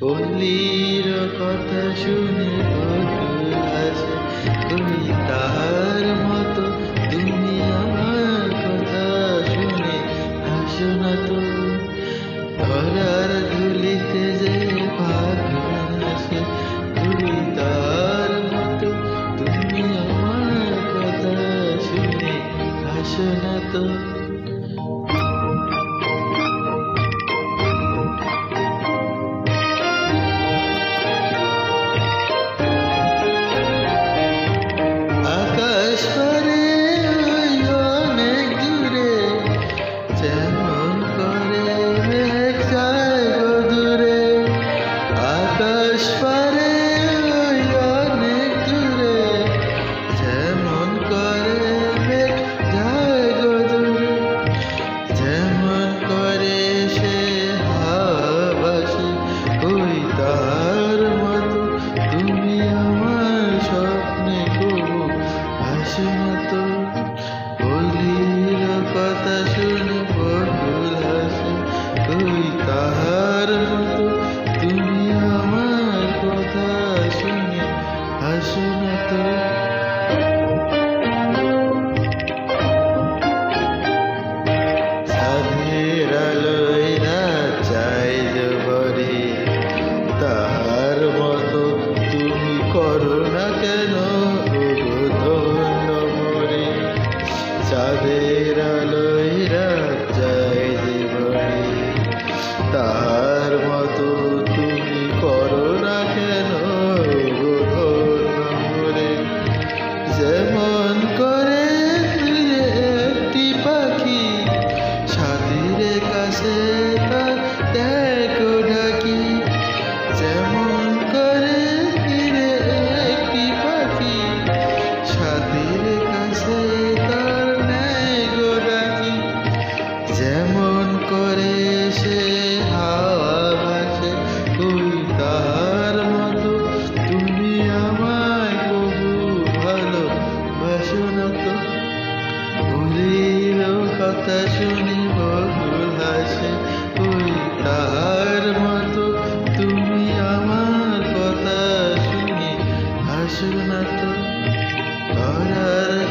পল্লীর কথা শুনে বকুল হাসে, কই তাহার মতো তুমি আমার কথা শুনে হাসো না তো। ধরার ধুলিতে যে ফাগুন আসে, কই তার মতো তুমি আমার কথা শুনে হাসো না তো। আকাশ পারে ওই অনেক দূরে, যেমন করে মেঘ যায় গো দূরে। আকাশ পারে ওই অনেক দূরে, যেমন করে মেঘ যায় গো দূরে। যেমন করে সে হাওয়া বাসে, কই তার মতো তুমি আমার স্বপ্নে কবু হাসো না তো। বলির কথা শুনে বকুল হাসে, কই তাহার মতো তুমি আমার কথা শুনে হাসো না তো। চাঁদের আলোয় রাত যায় যে ভরে, তাহার মতো তুমি করো না কেন ওগো ধন্য মোরে। চাঁদের আলোয় রাত যায় যে ভরে, তাহার মতো তুমি করো না কেন ওগো ধন্য মোরে। যেমন করে ফিরে একটি পাখি, সাথীর কাছে তার দেখো ডাকি। যেমন করে ফিরে একটি পাখি, সাথীর কাছে তার নেয় গো ডাকি। যেমন করে সে হাওয়া ভাসে, কই তাহার মতো তুমি আমায় কবু ভালোবাসো না তো। ভুলির কথা শুনি বকুল হাসে, কই তাহার মতো তুমি আমার কথা শুনি হাসো না তো। ধরার